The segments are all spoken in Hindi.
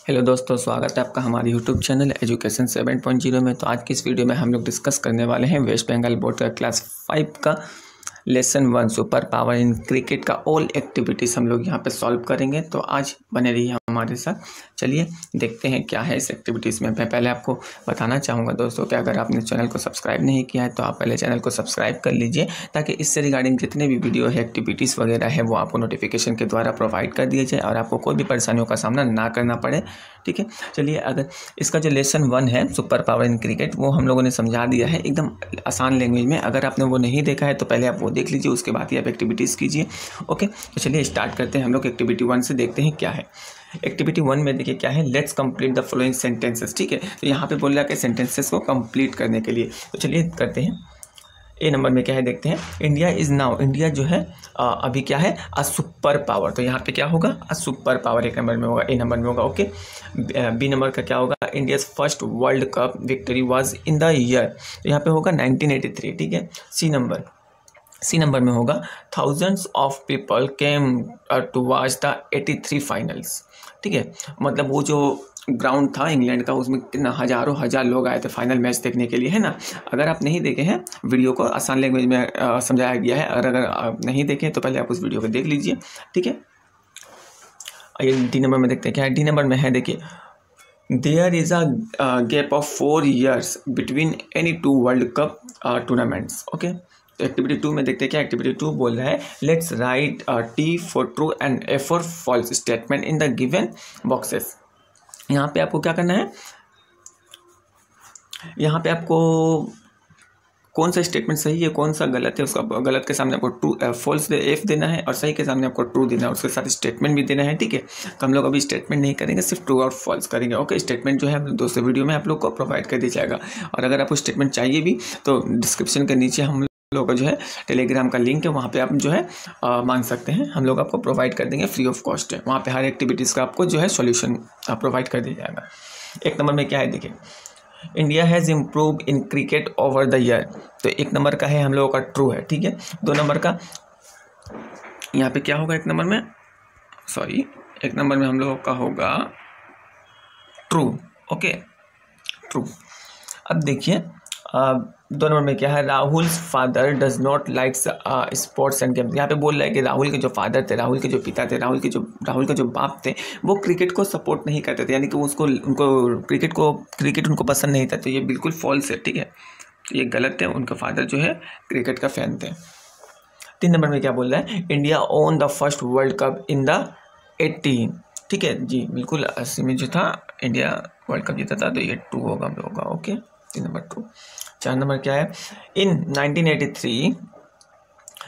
हेलो दोस्तों, स्वागत है आपका हमारे यूट्यूब चैनल एजुकेशन 7.0 में। तो आज की इस वीडियो में हम लोग डिस्कस करने वाले हैं वेस्ट बंगाल बोर्ड का क्लास 5 का lesson 1 super power in cricket का ऑल एक्टिविटीज़ हम लोग यहाँ पे सॉल्व करेंगे। तो आज बने रहिए हमारे साथ। चलिए देखते हैं क्या है इस एक्टिविटीज़ में। मैं पहले आपको बताना चाहूँगा दोस्तों कि अगर आपने चैनल को सब्सक्राइब नहीं किया है तो आप पहले चैनल को सब्सक्राइब कर लीजिए, ताकि इससे रिगार्डिंग जितने भी वीडियो है, एक्टिविटीज़ वगैरह है, वो आपको नोटिफिकेशन के द्वारा प्रोवाइड कर दिए जाए और आपको कोई भी परेशानियों का सामना ना करना पड़े। ठीक है, चलिए अगर इसका जो लेसन 1 है सुपर पावर इन क्रिकेट, वो हम लोगों ने समझा दिया है एकदम आसान लैंग्वेज में। अगर आपने वो नहीं देखा है तो पहले आप वो देख लीजिए, उसके बाद ही आप एक्टिविटीज़ कीजिए। ओके, तो चलिए स्टार्ट करते हैं। हम लोग एक्टिविटी 1 से देखते हैं क्या है। एक्टिविटी 1 में देखिए क्या है, let's complete the following sentences. ठीक है, तो यहाँ पे बोल रहा है कि सेंटेंसेस को कंप्लीट करने के लिए, तो चलिए करते हैं। ए नंबर में क्या है देखते हैं। इंडिया इज़ नाउ, इंडिया जो है अभी क्या है, अ सुपर पावर। तो यहाँ पे क्या होगा, अ सुपर पावर एक नंबर में होगा, ए नंबर में होगा। ओके, बी नंबर का क्या होगा, India's first world cup victory was in the year, तो यहाँ पे होगा 1983। ठीक है, सी नंबर में होगा thousands of people came to watch the 83 finals. ठीक है, मतलब वो जो ग्राउंड था इंग्लैंड का, उसमें कितना हज़ारों हज़ार लोग आए थे फाइनल मैच देखने के लिए, है ना। अगर आप नहीं देखे हैं वीडियो को, आसान लैंग्वेज में समझाया गया है। अगर आप नहीं देखें तो पहले आप उस वीडियो को देख लीजिए। ठीक है, ये डी नंबर में देखते हैं क्या है। डी नंबर में है देखिए, there is a gap of 4 years between any 2 world cup tournaments. Okay, तो एक्टिविटी 2 में देखते हैं क्या। एक्टिविटी 2 बोल रहा है, let's write T for true and A for false statement in the given boxes. यहाँ पे आपको क्या करना है, यहाँ पे आपको कौन सा स्टेटमेंट सही है कौन सा गलत है, उसका गलत के सामने आपको ट्रू फॉल्स एफ देना है और सही के सामने आपको ट्रू देना है, उसके साथ स्टेटमेंट भी देना है। ठीक है, तो हम लोग अभी स्टेटमेंट नहीं करेंगे, सिर्फ ट्रू और फॉल्स करेंगे। ओके, स्टेटमेंट जो है हम दोस्तों वीडियो में आप लोग को प्रोवाइड कर दिया जाएगा। और अगर आपको स्टेटमेंट चाहिए भी तो डिस्क्रिप्शन के नीचे हम लोग का जो है टेलीग्राम का लिंक है, वहाँ पे आप जो है मांग सकते हैं, हम लोग आपको प्रोवाइड कर देंगे, फ्री ऑफ कॉस्ट है। वहाँ पे हर एक्टिविटीज़ का आपको जो है सॉल्यूशन प्रोवाइड कर दिया जाएगा। एक नंबर में क्या है देखिए, India has improve in cricket over the year. तो एक नंबर का है हम लोगों का ट्रू है। ठीक है, 2 नंबर का यहाँ पे क्या होगा, एक नंबर में हम लोगों का होगा ट्रू। Okay, true. अब देखिए 2 नंबर में क्या है, Rahul father does not likes sports and games. यहाँ पे बोल रहा है कि राहुल के जो फादर थे, राहुल के जो पिता थे, राहुल के जो बाप थे, वो क्रिकेट को सपोर्ट नहीं करते थे, यानी कि उनको क्रिकेट उनको पसंद नहीं था। तो ये बिल्कुल फॉल्स है। ठीक है, तो ये गलत है, उनका फादर जो है क्रिकेट का फैन थे। 3 नंबर में क्या बोल रहा है, India own the first world cup in the 80। ठीक है जी, बिल्कुल 80 में जो था इंडिया वर्ल्ड कप जीता था, तो ये ट्रू होगा हम लोगों का। Okay, 3 number true. 4 नंबर क्या है, in 1983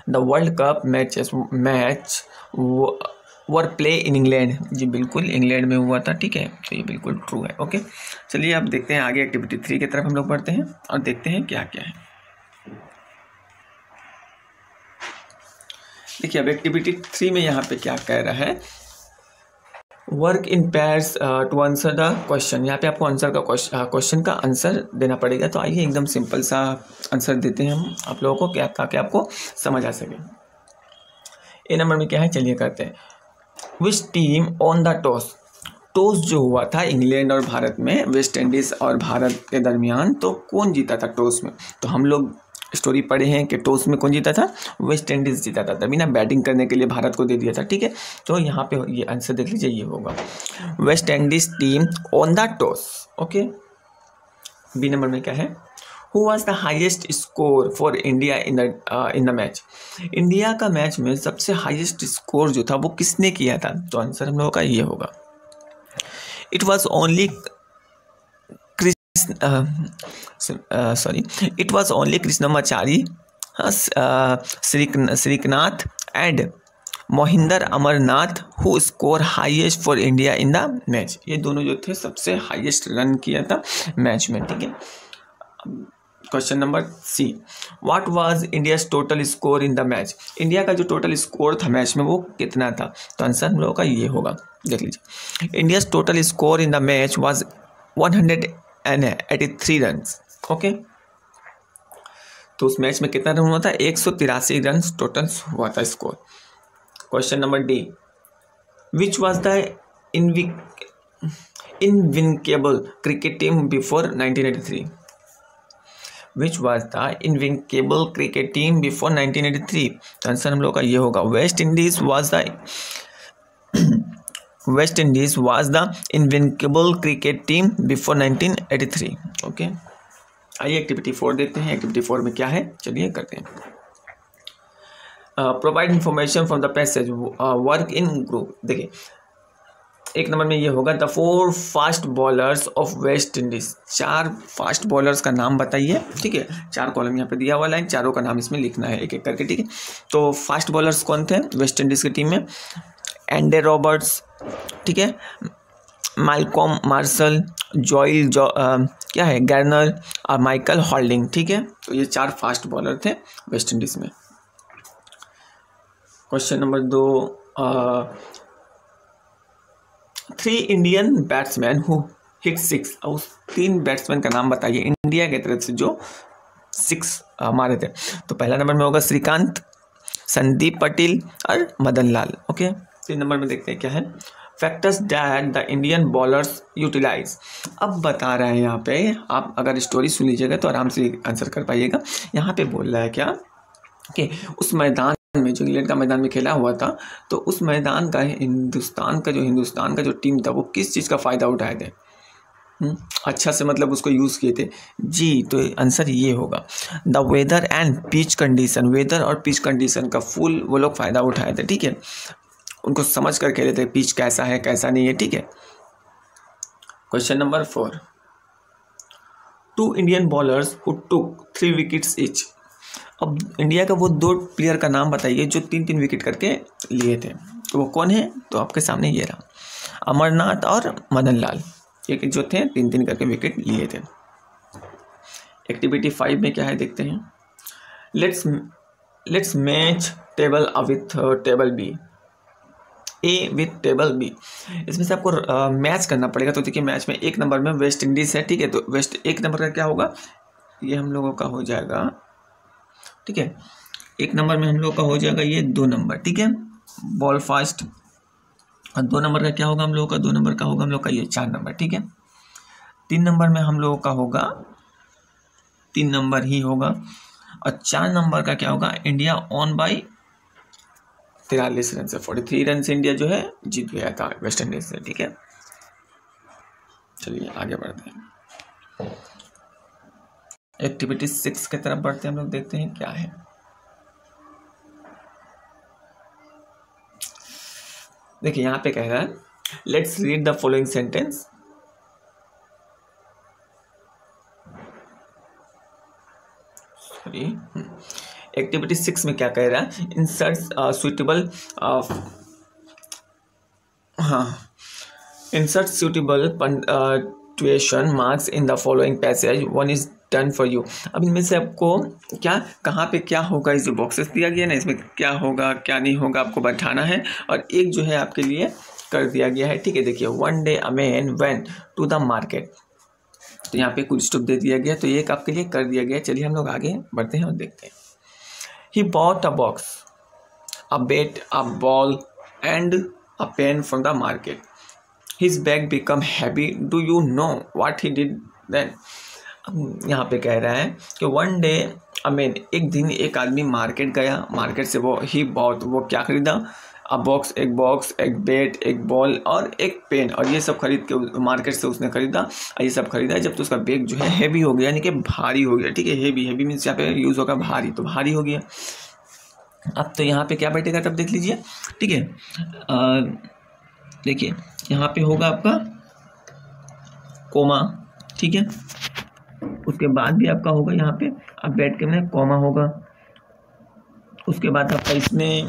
the world cup match were play in England. जी बिल्कुल इंग्लैंड में हुआ था। ठीक है, तो ये बिल्कुल ट्रू है। ओके, चलिए अब देखते हैं आगे एक्टिविटी 3 की तरफ हम लोग बढ़ते हैं और देखते हैं क्या क्या है। देखिए अब एक्टिविटी 3 में यहाँ पे क्या कह रहा है, work in pairs to answer the question. यहाँ पे आपको आंसर का क्वेश्चन का आंसर देना पड़ेगा। तो आइए एकदम सिंपल सा आंसर देते हैं हम आप लोगों को, क्या ताकि आपको समझ आ सके। ए नंबर में क्या है, चलिए करते हैं। Which team on the toss जो हुआ था इंग्लैंड और भारत में, वेस्ट इंडीज़ और भारत के दरमियान, तो कौन जीता था टॉस में। तो हम लोग स्टोरी पढ़े हैं कि टॉस में कौन जीता था, वेस्ट इंडीज़ जीता था, तभी ना बैटिंग करने के लिए भारत को दे दिया था। ठीक है, तो यहाँ पे ये आंसर देख लीजिए, ये होगा West Indies team on the toss. Okay, B number में क्या है, who was the highest score for India in the match. India का मैच में सबसे हाईएस्ट स्कोर जो था वो किसने किया था, तो आंसर हम लोगों का ये होगा, it was only Krishnamachari, Srikanth and Mohinder Amarnath who score highest for India in the match. ये दोनों जो थे सबसे हाईएस्ट रन किया था मैच में। ठीक है, question number C, what was India's total score in the match. India का जो टोटल स्कोर था मैच में वो कितना था, तो आंसर हम लोगों का ये होगा, देख लीजिए। India's total score in the match was 183 run. Okay, तो उस मैच में कितना रन हुआ था, 183 रन टोटल हुआ था score. Question number D, which was the invincible cricket team before 1983? Which was the invincible cricket team before 1983? तो आंसर हम लोग का ये होगा West Indies was the invincible cricket team before 1983. Okay, आइए एक्टिविटी 4 देखते हैं। एक्टिविटी 4 में क्या है, चलिए करते हैं। Provide information from the passage work in group. देखिए एक नंबर में ये होगा the 4 fast bowlers of West Indies. 4 fast bowlers का नाम बताइए। ठीक है, 4 कॉलम यहाँ पे दिया हुआ है, चारों का नाम इसमें लिखना है एक एक करके। ठीक है, तो फास्ट बॉलर्स कौन थे वेस्ट इंडीज की टीम में? एंडे रॉबर्ट्स, ठीक है, मालकॉम मार्शल, जॉयल क्या है गार्नर और माइकल हॉल्डिंग। ठीक है, तो ये 4 फास्ट बॉलर थे वेस्ट इंडीज में। Question number 2, 3 Indian batsman who hit 6। उस 3 बैट्समैन का नाम बताइए इंडिया की तरफ से जो 6 मारे थे। तो पहला नंबर में होगा श्रीकांत, संदीप पटेल और मदन लाल। ओके, 3 नंबर में देखते हैं क्या है। Factors that the Indian bowlers utilize. अब बता रहे हैं यहाँ पे, आप अगर स्टोरी सुन लीजिएगा तो आराम से आंसर कर पाइएगा। यहाँ पे बोल रहा है क्या कि उस मैदान में जो इंग्लैंड का मैदान में खेला हुआ था, तो उस मैदान का हिंदुस्तान का जो टीम था वो किस चीज़ का फ़ायदा उठाए थे? अच्छा से मतलब उसको यूज़ किए थे जी। तो आंसर ये होगा the weather and pitch condition. Weather और पिच कंडीशन का फुल वो लोग फ़ायदा उठाए थे। ठीक है, उनको समझ कर खेले थे पिच कैसा है कैसा नहीं है। ठीक है, question number 4, 2 Indian bowlers who took 3 wickets each. अब इंडिया का वो 2 प्लेयर का नाम बताइए जो 3-3 विकेट करके लिए थे। तो वो कौन है? तो आपके सामने ये रहा, अमरनाथ और मदन लाल, एक जो थे 3-3 करके विकेट लिए थे। एक्टिविटी 5 में क्या है देखते हैं। Let's match table with table B, A with table B. इसमें से आपको मैच करना पड़ेगा। तो देखिए मैच में 1 नंबर में वेस्ट इंडीज़ है। ठीक है, तो वेस्ट 1 नंबर का क्या होगा, ये हम लोगों का हो जाएगा। ठीक है, 1 नंबर में हम लोग का हो जाएगा ये 2 नंबर। ठीक है, बॉल फास्ट। और 2 नंबर का क्या होगा हम लोगों का? 2 नंबर का होगा हम लोग का ये 4 नंबर। ठीक है, 3 नंबर में हम लोगों का होगा 3 नंबर ही होगा। और 4 नंबर का क्या होगा? इंडिया ऑन बाई 43 रन से, 43 रन से इंडिया जो है जीत गया था वेस्ट इंडीज से। ठीक है, चलिए आगे बढ़ते हैं। एक्टिविटी 6 की तरफ बढ़ते हैं हम लोग, देखते हैं क्या है। देखिए यहाँ पे कह रहा है let's read the following sentence. Sorry, activity 6 में क्या कह रहा है? Insert suitable insert suitable punctuation marks in the following passage, 1 is done for you. अब इनमें से आपको क्या कहाँ पे क्या होगा, इस जो बॉक्सेस दिया गया ना इसमें क्या होगा क्या नहीं होगा आपको बैठाना है। और एक जो है आपके लिए कर दिया गया है। ठीक है, देखिए 1 day a man went to the market. तो यहाँ पे कुछ स्टॉप दे दिया गया, तो एक आपके लिए कर दिया गया। चलिए हम लोग आगे बढ़ते हैं और देखते हैं। He bought a box, a bat, a ball and a pen from the market. His bag become heavy, do you know what he did then. यहाँ पे कह रहा है कि 1 डे एक दिन एक आदमी मार्केट गया, मार्केट से वो क्या खरीदा? बॉक्स, एक बैट, एक बॉल और एक पेन, और ये सब खरीद के मार्केट से उसने खरीदा। और ये सब खरीदा जब तो उसका बैग जो है हैवी हो गया, यानी कि भारी हो गया। ठीक है, हैवी मीन्स यहाँ पे यूज़ होगा भारी, तो भारी हो गया। अब तो यहाँ पे क्या बैठेगा तब देख लीजिए। ठीक है, देखिए यहाँ पे होगा आपका कोमा। ठीक है, उसके बाद भी आपका होगा यहाँ पे अब बैठ के में कॉमा होगा। उसके बाद आपका इसमें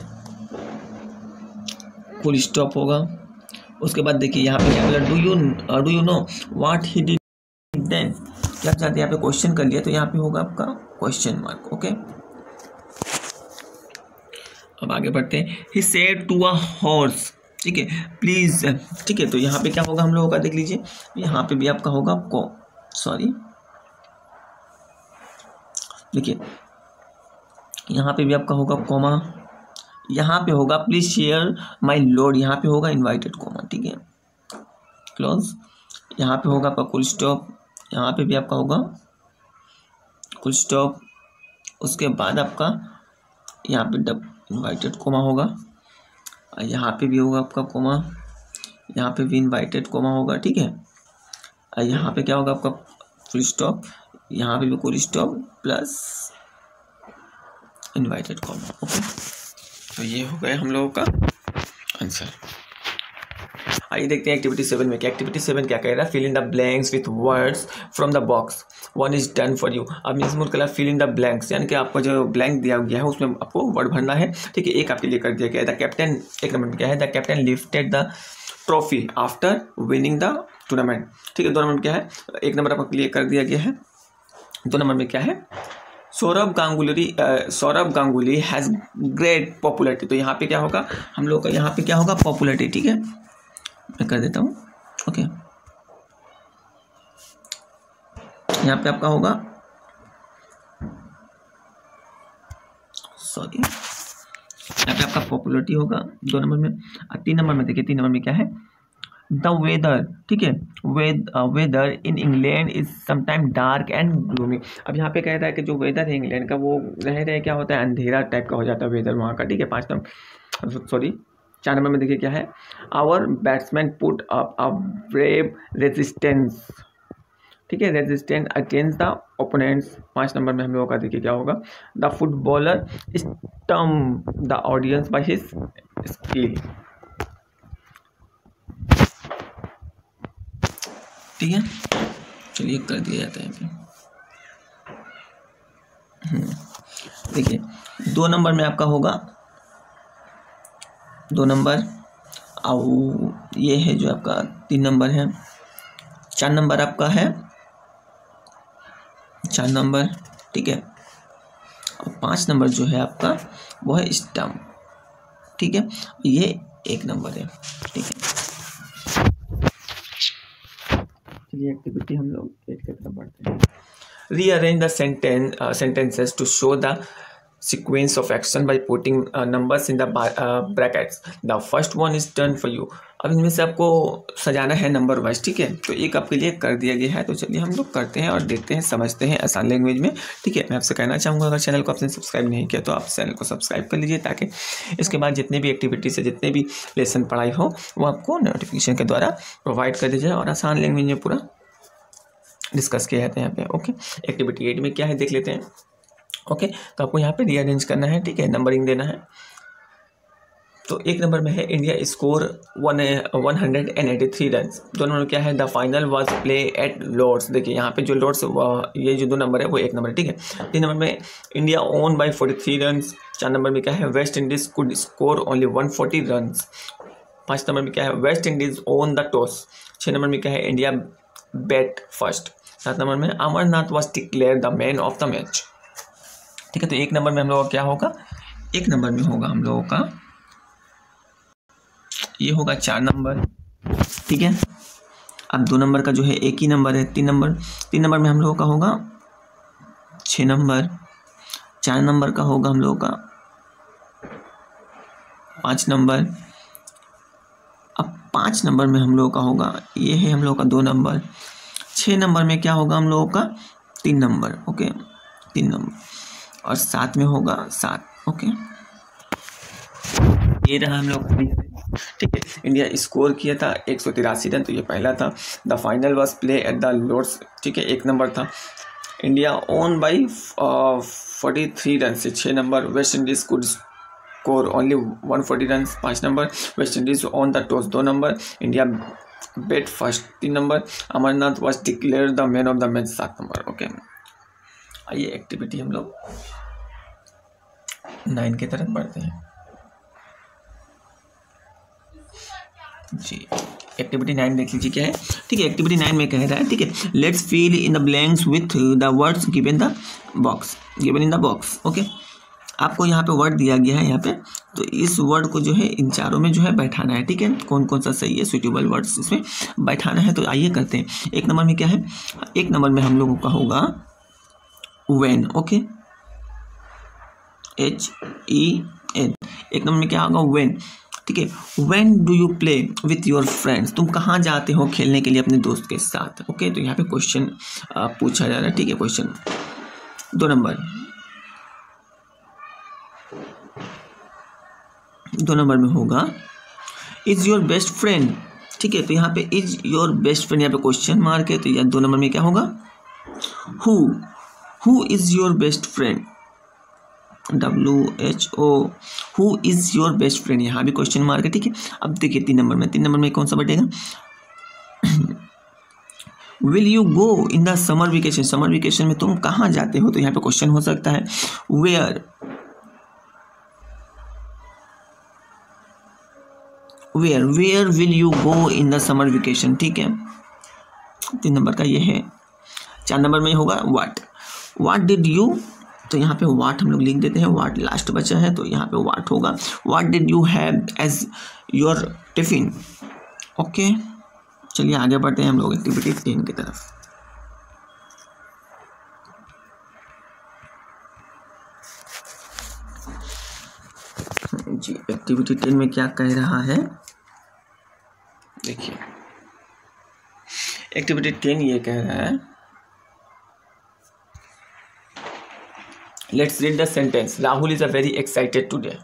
फुल स्टॉप होगा। उसके बाद देखिए यहाँ पे क्या बोला, do you know what he did then. क्या चाहते हैं यहाँ पे क्वेश्चन कर लिया, तो यहाँ पे होगा आपका क्वेश्चन मार्क। ओके, अब आगे बढ़ते हैं। He said to a horse, ठीक है, प्लीज। ठीक है, तो यहाँ पे क्या होगा हम लोगों का देख लीजिए, यहाँ पे भी आपका होगा देखिए यहाँ पे भी आपका होगा कॉमा, यहाँ पे होगा प्लीज शेयर माय लॉर्ड, यहाँ पे होगा इनवाइटेड कॉमा। ठीक है, क्लोज। यहाँ पे होगा आपका फुल स्टॉप, यहाँ पे भी आपका होगा फुल स्टॉप, उसके बाद आपका यहाँ पे इनवर्टेड कोमा होगा, यहाँ पे भी होगा आपका कोमा, यहाँ पे भी इनवर्टेड कोमा होगा, ठीक है। यहाँ पे क्या होगा आपका फुल स्टॉप, यहाँ पे भी full stop plus inverted comma, okay. तो ये हो गया हम लोगों का आंसर। आइए देखते हैं एक्टिविटी 7 में क्या। एक्टिविटी 7 क्या कह रहा है, fill in the blanks with words from the box, one is done for you. अब means mode colour fill in the blanks, यानी कि आपको जो ब्लैंक दिया गया है उसमें आपको वर्ड भरना है, ठीक है। एक आपके लिए कर दिया गया है, द कैप्टन, एक नंबर में क्या है, the captain lifted the trophy after winning the tournament, ठीक है। 2 नंबर में क्या है, एक नंबर आपको क्लियर कर दिया गया है। 2 नंबर में क्या है, Saurabh Ganguly has great popularity. तो यहाँ पे क्या होगा हम लोग का, यहाँ पे क्या होगा पॉपुलरिटी, ठीक है। मैं कर देता हूँ, ओके। यहाँ पे आपका होगा, सॉरी, यहाँ पे आपका पॉपुलरिटी होगा 2 नंबर में। 3 नंबर में देखिए, 3 नंबर में क्या है, द वेदर, ठीक है। Weather in England is sometime dark and gloomy. अब यहाँ पे कहता है कि जो वेदर है इंग्लैंड का वो रहे क्या होता है, अंधेरा टाइप का हो जाता है वेदर वहाँ का, ठीक है। 4 नंबर में देखिए क्या है, our batsman put up a brave resistance, ठीक है, resistance against the opponents. 5 number में हम लोगों का देखिए क्या होगा, the footballer stump the audience by his skill, ठीक है। चलिए कर दिया जाता है यहाँ पे। देखिए 2 नंबर में आपका होगा, 2 नंबर, और ये है जो आपका 3 नंबर है। 4 नंबर आपका है, 4 नंबर, ठीक है। और 5 नंबर जो है आपका वो है स्टम्प, ठीक है। ये 1 नंबर है, ठीक है। चलिए एक्टिविटी हम लोग 8 की तरफ बढ़ते हैं। Rearrange the sentences to show the sequence of action by putting numbers in the brackets. The first one is done for you. अब इनमें से आपको सजाना है नंबर वाइज, ठीक है। तो एक आपके लिए कर दिया गया है, तो चलिए हम लोग करते हैं और देखते हैं, समझते हैं आसान लैंग्वेज में, ठीक है। मैं आपसे कहना चाहूँगा अगर चैनल को आपने सब्सक्राइब नहीं किया तो आप चैनल को सब्सक्राइब कर लीजिए, ताकि इसके बाद जितने भी एक्टिविटी से जितने भी लेसन पढ़ाई हो वो आपको नोटिफिकेशन के द्वारा प्रोवाइड कर दीजिए और आसान लैंग्वेज में पूरा डिस्कस किया जाता है यहाँ पे, ओके। एक्टिविटी 8 में क्या है देख लेते हैं, ओके। तो आपको यहाँ पे रीअरेंज करना है, ठीक है, नंबरिंग देना है। तो 1 नंबर में है इंडिया स्कोर 183 रन। 2 नंबर में क्या है, the final was play at Lord's. देखिए यहाँ पे जो लॉर्ड्स, ये जो 2 नंबर है वो 1 नंबर, ठीक है। 3 नंबर में India won by 43 run. 4 number में क्या है, West Indies could score only 140 run. 5 number में क्या है, West Indies won the toss. 6 number में क्या है, इंडिया बैट फर्स्ट। 7 नंबर में Amarnath was declare the man of the match, ठीक है। तो 1 नंबर में हम लोगों का क्या होगा, 1 नंबर में होगा हम लोगों का ये होगा 4 नंबर, ठीक है। अब 2 नंबर का जो है 1 ही नंबर है, 3 नंबर में हम लोगों का होगा 6 नंबर। 4 नंबर का होगा हम लोगों का 5 नंबर। अब 5 नंबर में हम लोगों का होगा, ये है हम लोगों का 2 नंबर। 6 नंबर में क्या होगा हम लोगों का 3 नंबर, ओके, 3 नंबर। और 7 में होगा 7, ओके। ये रहा हम लोग, ठीक है। इंडिया स्कोर किया था 183 रन, तो ये पहला था। The final was play at the Lord's, ठीक है, 1 नंबर था। इंडिया ओन बाई 43 रन से 6 number. West Indies could score only 140 run, 5 number. West Indies on the toss, 2 number. India bat first, 3 number. Amarnath was declare the man of the match, 7 number, okay. आइए एक्टिविटी हम लोग 9 की तरफ बढ़ते हैं जी। एक्टिविटी 9 देख लीजिए क्या है, ठीक है। एक्टिविटी 9 में कह रहा है, ठीक है, let's fill in the blanks with the words given in the box, okay. आपको यहाँ पे वर्ड दिया गया है यहाँ पे, तो इस वर्ड को जो है इन चारों में जो है बैठाना है, ठीक है। कौन कौन सा सही है, सुइटेबल वर्ड्स इसमें बैठाना है। तो आइए करते हैं। 1 नंबर में क्या है, 1 नंबर में हम लोगों का होगा व्हेन, ओके, HEN। 1 नंबर में क्या होगा, व्हेन, ठीक है। When do you play with your friends, तुम कहाँ जाते हो खेलने के लिए अपने दोस्त के साथ। ओके, तो यहाँ पे क्वेश्चन पूछा जा रहा है, ठीक है। क्वेश्चन 2 नंबर में होगा इज योर बेस्ट फ्रेंड, ठीक है। तो यहाँ पे इज योर बेस्ट फ्रेंड, यहाँ पे क्वेश्चन मार्क है, तो यह 2 नंबर में क्या होगा, who is your best friend, WHO, who is your best friend, यहाँ भी क्वेश्चन मार्क है, ठीक है। अब देखिए 3 नंबर में कौन सा बटेगा, will you go in the summer vacation, summer vacation में तुम कहाँ जाते हो। तो यहाँ पे क्वेश्चन हो सकता है where will you go in the summer vacation, ठीक है। 3 नंबर का ये है। 4 नंबर में होगा व्हाट डिड यू, तो यहाँ पे व्हाट हम लोग लिख देते हैं, व्हाट लास्ट बचा है तो यहाँ पे व्हाट होगा, what did you have as your tiffin. Okay, चलिए आगे बढ़ते हैं हम लोग एक्टिविटी 10 की तरफ। जी, एक्टिविटी 10 में क्या कह रहा है, देखिए एक्टिविटी 10 ये कह रहा है, let's read the sentence, Rahul is a very excited today,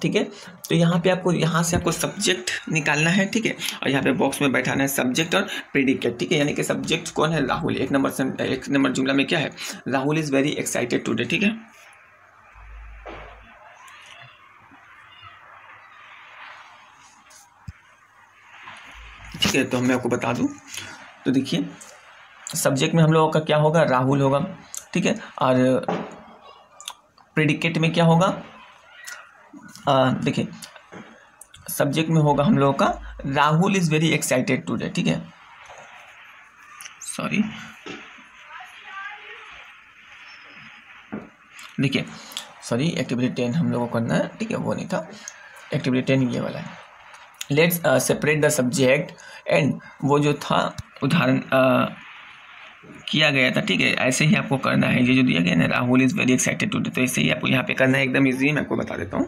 ठीक है। तो यहाँ पे आपको सब्जेक्ट निकालना है, ठीक है, और यहाँ पे बॉक्स में बैठाना है सब्जेक्ट और प्रेडिकेट, ठीक है। यानी कि सब्जेक्ट कौन है, राहुल। एक नंबर जुमला में क्या है, Rahul is very excited today, ठीक है। ठीक है, तो मैं आपको बता दूं, तो देखिए सब्जेक्ट में हम लोगों का क्या होगा, राहुल होगा, ठीक है। और प्रेडिकेट में क्या होगा, देखिए सब्जेक्ट में होगा हम लोगों का Rahul is very excited today, ठीक है। सॉरी, देखिए एक्टिविटी 10 हम लोगों को करना है, ठीक है, वो नहीं था। एक्टिविटी 10 ये वाला है, let's separate the subject and, वो जो था उदाहरण किया गया था, ठीक है। ऐसे ही आपको करना है, ये जो दिया गया ना, Rahul is very excited today, तो ऐसे ही आपको यहाँ पे करना है, एकदम इजी, मैं आपको बता देता हूँ।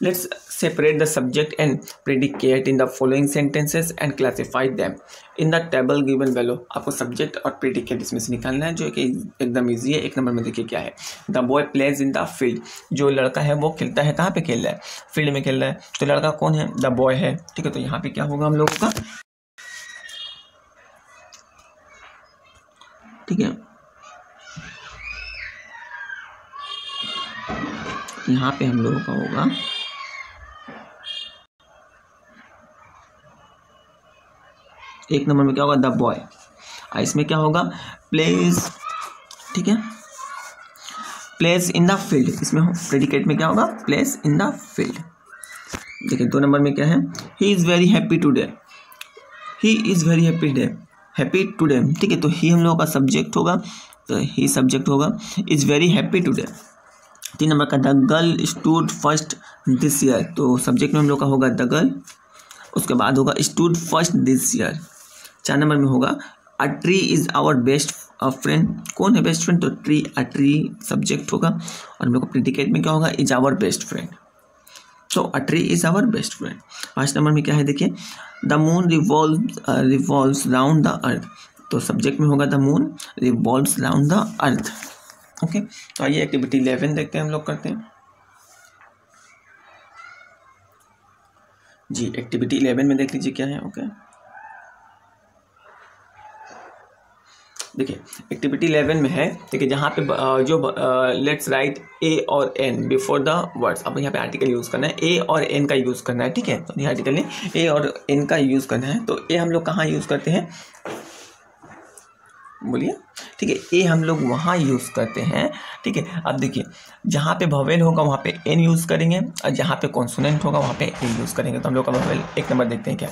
Let's separate the subject and predicate in the following sentences and classify them in the table given below. आपको सब्जेक्ट और प्रेडिकेट इसमें से निकालना है, जो कि एकदम इजी है। 1 नंबर में देखिए क्या है, the boy plays in the field, जो लड़का है वो खेलता है, कहाँ पे खेल रहा है, फील्ड में खेल रहा है, तो लड़का कौन है, द बॉय है, ठीक है। तो यहाँ पे क्या होगा हम लोगों का, ठीक है, यहाँ पे हम लोगों का होगा एक नंबर में क्या होगा, द बॉय। इसमें क्या होगा, प्लेज, ठीक है, प्लेस इन द फील्ड, इसमें प्रेडिकेट में क्या होगा, प्लेस इन द फील्ड। देखिए 2 नंबर में क्या है, he is very happy today, he is very happy today, ठीक है। तो ही हम लोगों का सब्जेक्ट होगा, तो ही सब्जेक्ट होगा, is very happy today. 3 number का, the girl stood first this year, तो सब्जेक्ट में हम लोग का होगा द गर्ल, उसके बाद होगा stood first this year. 4 number में होगा a tree is our best friend, कौन है बेस्ट फ्रेंड, तो ट्री सब्जेक्ट होगा, और हम लोग का प्रेडिकेट में क्या होगा, इज आवर बेस्ट फ्रेंड, तो a tree is our best friend. 5 number में क्या है, देखिए the moon revolves round the earth, तो सब्जेक्ट में होगा the moon revolves round the earth. Okay, तो आइए एक्टिविटी 11 देखते हैं हम लोग करते हैं। जी, एक्टिविटी 11 में देख लीजिए क्या है। ओके, देखिए एक्टिविटी 11 में है, देखिए जहाँ पे जो लेट्स राइट ए और एन बिफोर द वर्ड्स। अब यहाँ पे आर्टिकल यूज़ करना है, ए और एन का यूज़ करना है, ठीक है। तो ये आर्टिकल ने ए और एन का यूज़ करना है, तो ए हम लोग कहाँ यूज़ करते हैं, बोलिए, ठीक है। ए हम लोग वहाँ यूज़ करते हैं, ठीक है। अब देखिए जहाँ पे भवेल होगा वहाँ पे एन यूज़ करेंगे, और जहाँ पे कॉन्सोनेंट होगा वहाँ पे ए यूज़ करेंगे। तो हम लोग का भवेल 1 नंबर देखते हैं क्या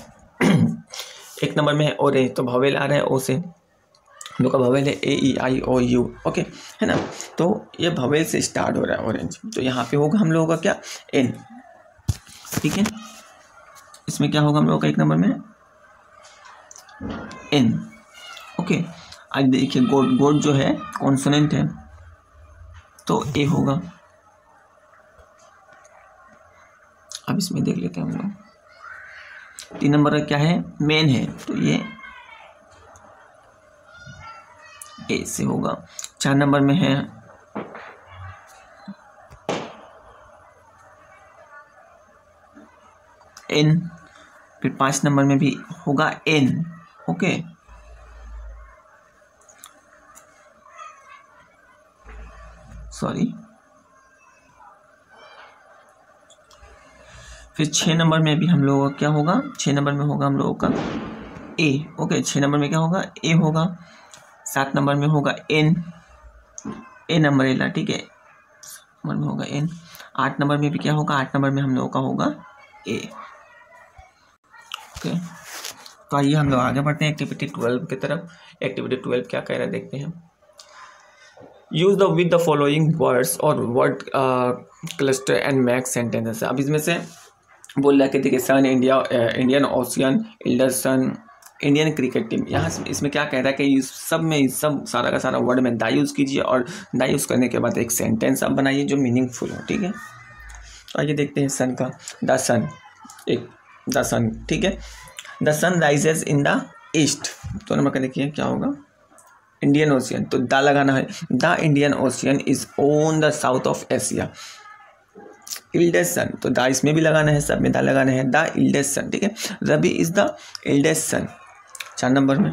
1 नंबर में है और ए, तो भवेल आ रहा है ओ से, हम लोग का भवेल है AEIOU, ओके, है ना। तो ये भवेल से स्टार्ट हो रहा है ऑरेंज, तो यहाँ पे होगा हम लोगों का क्या, एन, ठीक है। इसमें क्या होगा हम लोगों का 1 नंबर में एन, ओके। आज देखिए गोड जो है कॉन्सोनेंट है, तो ए होगा, इसमें देख लेते हैं हम लोग। 3 नंबर का क्या है, मेन है, तो ये ए से होगा। 4 नंबर में है एन, फिर 5 नंबर में भी होगा एन। ओके, सॉरी, फिर 6 नंबर में भी हम लोगों का क्या होगा, 6 नंबर में होगा हम लोगों का ए। ओके, 6 नंबर में क्या होगा, ए होगा। 7 नंबर में होगा एन, एन अम्ब्रेला, ठीक है, नंबर में होगा एन। 8 नंबर में भी क्या होगा, 8 नंबर में हम लोगों का होगा ए। ओके, तो आइए हम लोग आगे बढ़ते हैं एक्टिविटी 12 की तरफ। एक्टिविटी 12 क्या कह रहा है देखते हैं। Use the with the following words और word cluster and make sentences. अब इसमें से बोल रहा है कि देखिए son, India, Indian ocean, eldest son, Indian cricket team. यहाँ इसमें क्या कह रहा है कि इस सब में, इस सब सारा का सारा वर्ड में दा यूज़ कीजिए और दा यूज़ करने के बाद एक सेंटेंस आप बनाइए जो मीनिंगफुल हो। ठीक है, तो आइए देखते हैं सन का। द सन, एक द सन, ठीक है। The sun rises in the east, तो नंबर का देखिए क्या होगा, इंडियन ओशियन, तो द लगाना है। The Indian ocean is on the south of Asia. Eldest son, तो द इसमें भी लगाना है, सब में द लगाना है, द इल्डेस्ट सन, ठीक है। Ravi is the eldest son. 4 number में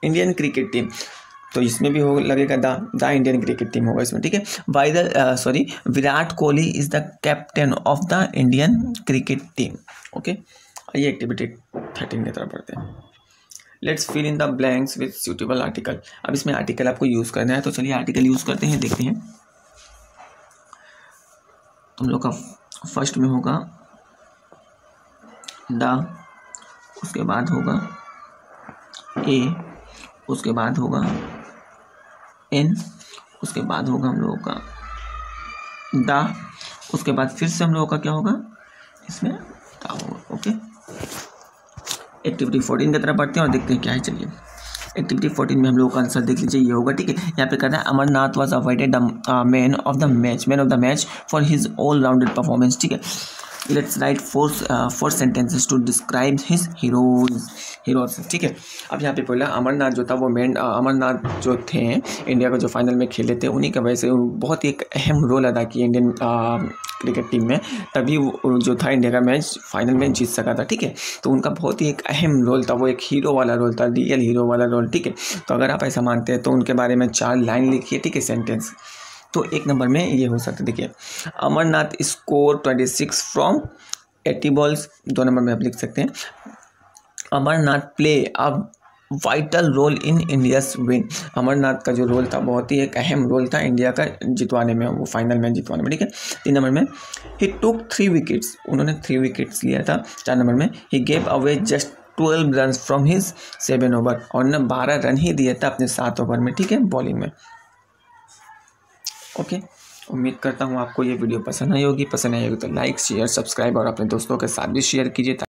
इंडियन क्रिकेट टीम, तो इसमें भी हो लगेगा द इंडियन क्रिकेट टीम होगा इसमें, ठीक है। Virat Kohli is the captain of the Indian cricket team. Okay, आइए एक्टिविटी 13 की तरफ बढ़ते हैं। Let's fill in the blanks with suitable article. अब इसमें आर्टिकल आपको यूज़ करना है, तो चलिए आर्टिकल यूज़ करते हैं, देखते हैं। तुम लोग का फर्स्ट में होगा द, उसके बाद होगा ए, उसके बाद होगा एन, उसके बाद होगा हम लोगों का द, उसके बाद फिर से हम लोगों का क्या होगा, इसमें द होगा। ओके, एक्टिविटी 14 की तरफ बढ़ते हैं और देखते हैं क्या है। चलिए एक्टिविटी 14 में हम लोगों का आंसर देख लीजिए, ये होगा, ठीक है। यहाँ पे कहना है Amarnath was awarded the man of the match for his all rounded performance, ठीक है। Let's write 4 sentences to describe his heroes, ठीक है। अब यहाँ पे बोला अमरनाथ जो था वो अमरनाथ जो थे इंडिया को जो फाइनल में खेले थे, उन्हीं की वजह से बहुत ही एक अहम रोल अदा किया इंडियन क्रिकेट टीम में, तभी वो जो था इंडिया का मैच फाइनल में जीत सका था, ठीक है। तो उनका बहुत ही एक अहम रोल था, वो एक हीरो वाला रोल था, रियल हीरो वाला रोल, ठीक है। तो अगर आप ऐसा मानते हैं तो उनके बारे में 4 लाइन लिखिए, ठीक है, सेंटेंस। तो 1 नंबर में ये हो सकता है, देखिए Amarnath score 26 from 80 balls. 2 number में आप लिख सकते हैं Amarnath play a vital role in India's win. Amarnath का जो रोल था बहुत ही एक अहम रोल था इंडिया का जितवाने में, वो फाइनल में जितवाने में, ठीक है। 3 नंबर में ही टुक 3 विकेट्स, उन्होंने 3 विकेट्स लिया था। 4 नंबर में he gave away just 12 run from his 7 over, और उन्होंने 12 रन ही दिया था अपने 7 ओवर में, ठीक है, बॉलिंग में। ओके, उम्मीद करता हूँ आपको ये वीडियो पसंद आई होगी। पसंद आई होगी तो लाइक, शेयर, सब्सक्राइब और अपने दोस्तों के साथ भी शेयर कीजिए।